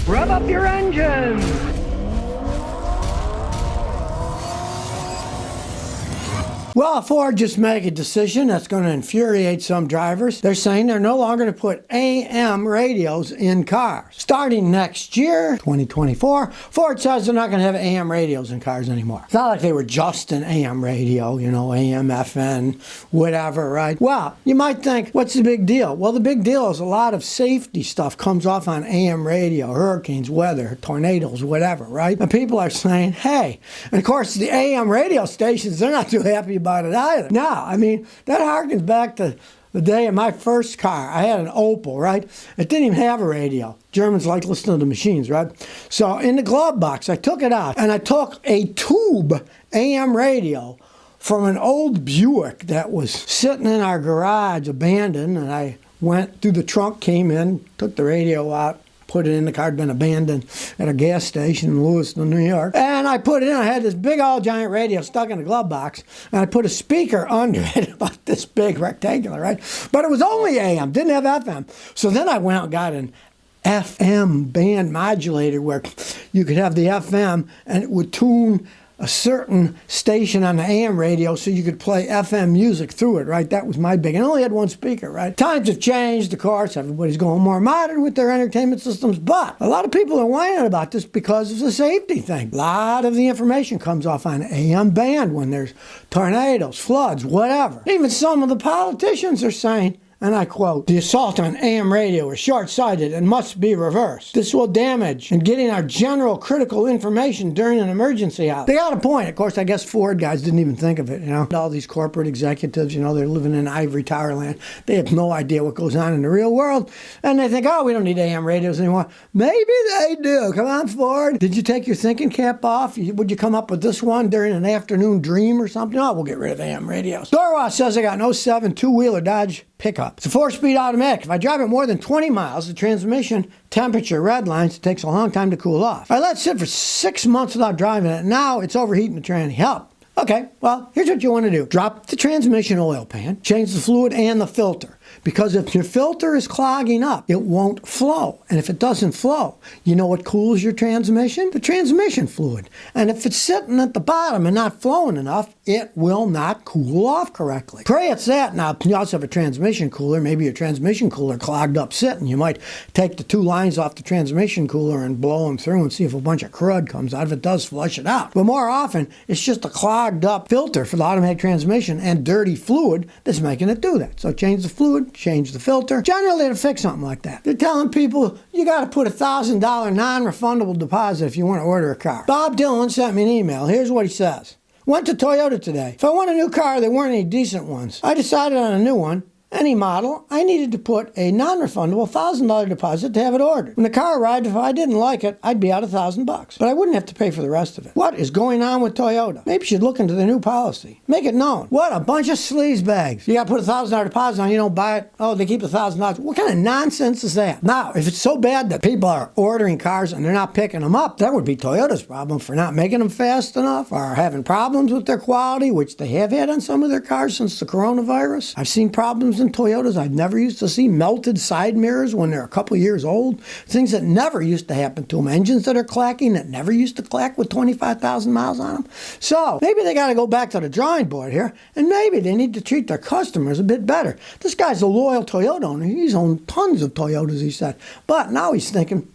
Rev up your engines! Well, Ford just made a decision that's going to infuriate some drivers. They're saying they're no longer going to put AM radios in cars. Starting next year, 2024, Ford says they're not going to have AM radios in cars anymore. It's not like they were just an AM radio, you know, AM, FM, whatever, right? Well, you might think, what's the big deal? Well, the big deal is a lot of safety stuff comes off on AM radio, hurricanes, weather, tornadoes, whatever, right? And people are saying, hey, and of course the AM radio stations, they're not too happy about it either. Now, I mean, that harkens back to the day of my first car. I had an Opel, right? It didn't even have a radio. Germans like listening to machines, right? So in the glove box, I took it out, and I took a tube AM radio from an old Buick that was sitting in our garage, abandoned, and I went through the trunk, came in, took the radio out, put it in the car. Had been abandoned at a gas station in Lewiston, New York. And I put it in. I had this big old giant radio stuck in the glove box. And I put a speaker under it, about this big, rectangular, right? But it was only AM, didn't have FM. So then I went out and got an FM band modulator where you could have the FM and it would tune a certain station on the AM radio so you could play FM music through it, right? That was my big, and I only had one speaker, right? Times have changed, of course. Everybody's going more modern with their entertainment systems, but a lot of people are whining about this because of the safety thing. A lot of the information comes off on AM band when there's tornadoes, floods, whatever. Even some of the politicians are saying, and I quote, "The assault on AM radio is short-sighted and must be reversed. This will damage in getting our general critical information during an emergency out." They got a point. Of course, I guess Ford guys didn't even think of it, you know. All these corporate executives, you know, they're living in ivory tower land. They have no idea what goes on in the real world. And they think, oh, we don't need AM radios anymore. Maybe they do. Come on, Ford. Did you take your thinking cap off? Would you come up with this one during an afternoon dream or something? Oh, we'll get rid of AM radios. Dorwash says I got an 07 two-wheeler Dodge pickup. It's a 4-speed automatic. If I drive it more than 20 miles, the transmission temperature red lines. It takes a long time to cool off. I let it sit for 6 months without driving it. Now it's overheating the tranny. Help. Okay, well, here's what you want to do. Drop the transmission oil pan, change the fluid and the filter. Because if your filter is clogging up, it won't flow. And if it doesn't flow, you know what cools your transmission? The transmission fluid. And if it's sitting at the bottom and not flowing enough, it will not cool off correctly. Pray it's that. Now, you also have a transmission cooler. Maybe your transmission cooler clogged up sitting. You might take the 2 lines off the transmission cooler and blow them through and see if a bunch of crud comes out. If it does, flush it out. But more often, it's just a clogged up filter for the automatic transmission and dirty fluid that's making it do that. So change the fluid, change the filter. Generally, it'll fix something like that. They're telling people you got to put a $1,000 non-refundable deposit if you want to order a car. Bob Dylan sent me an email. Here's what he says. Went to Toyota today. If I want a new car, there weren't any decent ones. I decided on a new one. Any model, I needed to put a non-refundable $1,000 deposit to have it ordered. When the car arrived, if I didn't like it, I'd be out $1,000, but I wouldn't have to pay for the rest of it. What is going on with Toyota? Maybe you should look into the new policy. Make it known. What a bunch of sleazebags. You got to put a $1,000 deposit on, you don't buy it. Oh, they keep the $1,000. What kind of nonsense is that? Now, if it's so bad that people are ordering cars and they're not picking them up, that would be Toyota's problem for not making them fast enough or having problems with their quality, which they have had on some of their cars since the coronavirus. I've seen problems in Toyotas I've never used to see. Melted side mirrors when they're a couple years old. Things that never used to happen to them. Engines that are clacking that never used to clack with 25,000 miles on them. So maybe they got to go back to the drawing board here, and maybe they need to treat their customers a bit better. This guy's a loyal Toyota owner. He's owned tons of Toyotas, he said. But now he's thinking,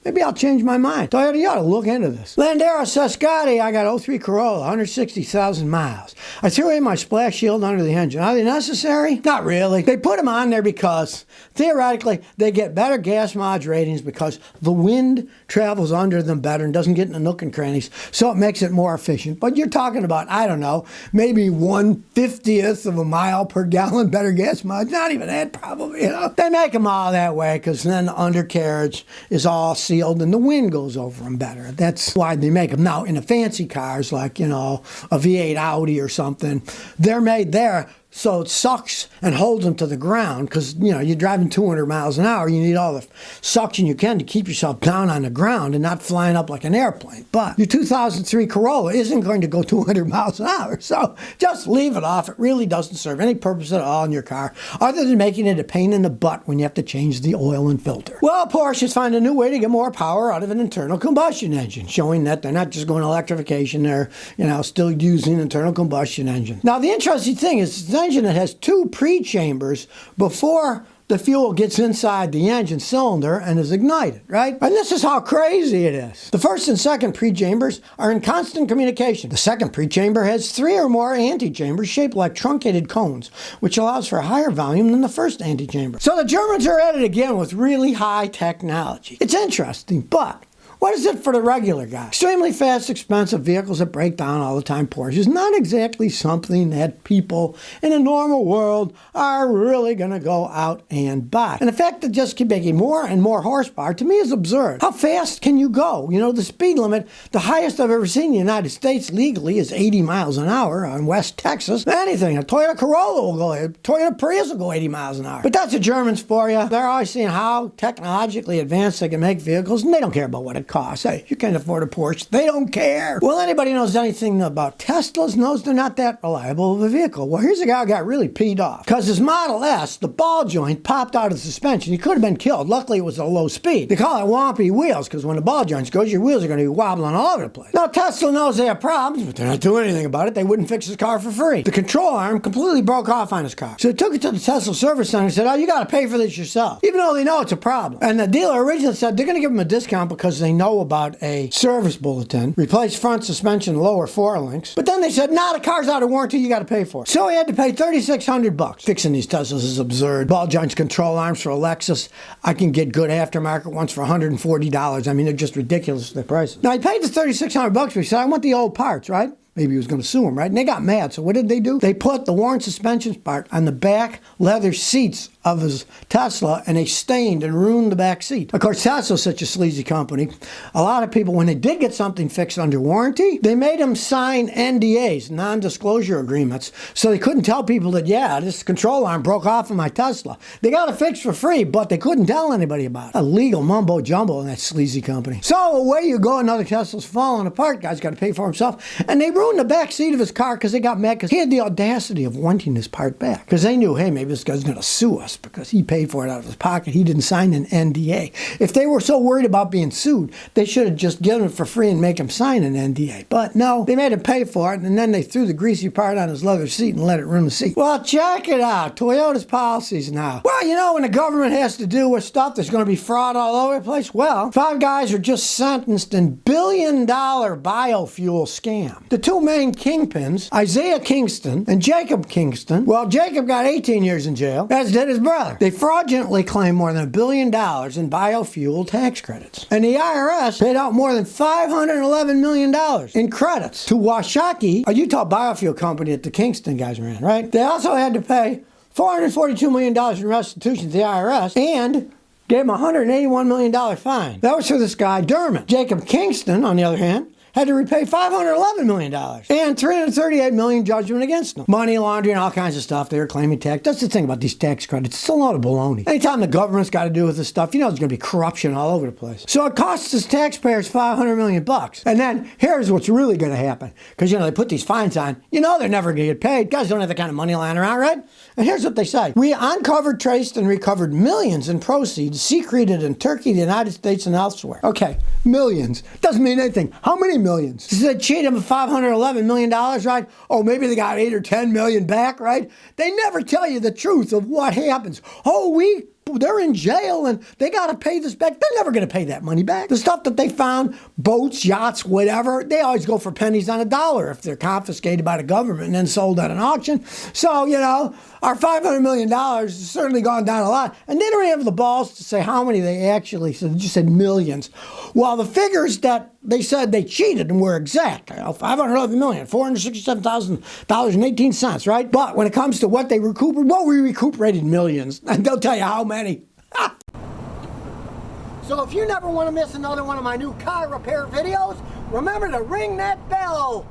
maybe I'll change my mind. Toyota, you ought to look into this. Landero says, Scotty, I got 03 Corolla, 160,000 miles. I threw in my splash shield under the engine. Are they necessary? Not really. They put them on there because, theoretically, they get better gas mileage ratings because the wind travels under them better and doesn't get in the nook and crannies, so it makes it more efficient. But you're talking about, I don't know, maybe 1/50th of a mile per gallon better gas mileage. Not even that, probably, you know. They make them all that way because then the undercarriage is all sealed and the wind goes over them better. That's why they make them. Now, in the fancy cars, like, you know, a V8 Audi or something, they're made there So it sucks and holds them to the ground because, you know, you're driving 200 miles an hour. You need all the suction you can to keep yourself down on the ground and not flying up like an airplane. But your 2003 Corolla isn't going to go 200 miles an hour. So just leave it off. It really doesn't serve any purpose at all in your car other than making it a pain in the butt when you have to change the oil and filter. Well, Porsche has found a new way to get more power out of an internal combustion engine, showing that they're not just going electrification. They're, you know, still using internal combustion engine. Now, the interesting thing is the engine that has 2 pre-chambers before the fuel gets inside the engine cylinder and is ignited, right? And this is how crazy it is. The first and second pre-chambers are in constant communication. The second pre-chamber has 3 or more antechambers shaped like truncated cones, which allows for a higher volume than the first antechamber. So the Germans are at it again with really high technology. It's interesting, but what is it for the regular guy? Extremely fast, expensive vehicles that break down all the time. Porsche is not exactly something that people in a normal world are really going to go out and buy. And the fact that just keep making more and more horsepower, to me, is absurd. How fast can you go? You know, the speed limit, the highest I've ever seen in the United States legally is 80 miles an hour on West Texas. Anything. A Toyota Corolla will go, a Toyota Prius will go 80 miles an hour. But that's the Germans for you. They're always seeing how technologically advanced they can make vehicles, and they don't care about what it costs. Hey, you can't afford a Porsche. They don't care. Well, anybody knows anything about Teslas knows they're not that reliable of a vehicle. Well, here's a guy who got really peed off because his Model S, the ball joint popped out of the suspension. He could have been killed. Luckily, it was a low speed. They call it wompy wheels because when the ball joint goes, your wheels are going to be wobbling all over the place. Now, Tesla knows they have problems, but they're not doing anything about it. They wouldn't fix his car for free. The control arm completely broke off on his car. So they took it to the Tesla service center and said, oh, you got to pay for this yourself, even though they know it's a problem. And the dealer originally said they're going to give him a discount because they know about a service bulletin, replace front suspension, lower forelinks. But then they said, nah, the car's out of warranty, you got to pay for it. So he had to pay $3,600. Fixing these Teslas is absurd. Ball joints, control arms for a Lexus, I can get good aftermarket ones for $140. I mean, they're just ridiculous, the prices. Now, he paid the $3,600, but he said, I want the old parts, right? Maybe he was going to sue him, right? And they got mad. So what did they do? They put the worn suspension part on the back leather seats of his Tesla, and they stained and ruined the back seat. Of course, Tesla's such a sleazy company. A lot of people, when they did get something fixed under warranty, they made them sign NDAs, non-disclosure agreements, so they couldn't tell people that, yeah, this control arm broke off of my Tesla. They got it fixed for free, but they couldn't tell anybody about it. A legal mumbo-jumbo in that sleazy company. So away you go, another Tesla's falling apart. Guy's got to pay for himself. And they ruined the back seat of his car because they got mad because he had the audacity of wanting his part back. Because they knew, hey, maybe this guy's going to sue us because he paid for it out of his pocket. He didn't sign an NDA. If they were so worried about being sued, they should have just given it for free and make him sign an NDA. But no, they made him pay for it, and then they threw the greasy part on his leather seat and let it ruin the seat. Well, check it out. Toyota's policies now. Well, you know, when the government has to do with stuff, there's going to be fraud all over the place. Well, 5 guys are just sentenced in billion-dollar biofuel scam. The 2 main kingpins, Isaiah Kingston and Jacob Kingston, well, Jacob got 18 years in jail, as did his brother. They fraudulently claimed more than $1 billion in biofuel tax credits. And the IRS paid out more than $511 million in credits to Washakie, a Utah biofuel company that the Kingston guys ran, right? They also had to pay $442 million in restitution to the IRS and gave him a $181 million fine. That was for this guy, Dermott. Jacob Kingston, on the other hand, had to repay $511 million and $338 million judgment against them. Money laundering, all kinds of stuff. They were claiming tax. That's the thing about these tax credits. It's a lot of baloney. Anytime the government's got to do with this stuff, you know there's going to be corruption all over the place. So it costs us taxpayers $500 million. And then here's what's really going to happen. Because, you know, they put these fines on. You know they're never going to get paid. Guys don't have the kind of money lying around, right? And here's what they say. We uncovered, traced, and recovered millions in proceeds secreted in Turkey, the United States, and elsewhere. Okay, millions. Doesn't mean anything. How many millions? So they cheat them of $511 million, right? Oh, maybe they got 8 or 10 million back, right? They never tell you the truth of what happens. Oh, they're in jail and they got to pay this back. They're never going to pay that money back. The stuff that they found, boats, yachts, whatever, they always go for pennies on a dollar if they're confiscated by the government and then sold at an auction. So, you know, our $500 million has certainly gone down a lot. And they don't have the balls to say how many they actually said. They just said millions. Well, the figures that they said they cheated and were exact. You know, $511 million, $467,000.18, right? But when it comes to what they recuperated, well, we recuperated millions. And they'll tell you how many. So if you never want to miss another one of my new car repair videos, remember to ring that bell.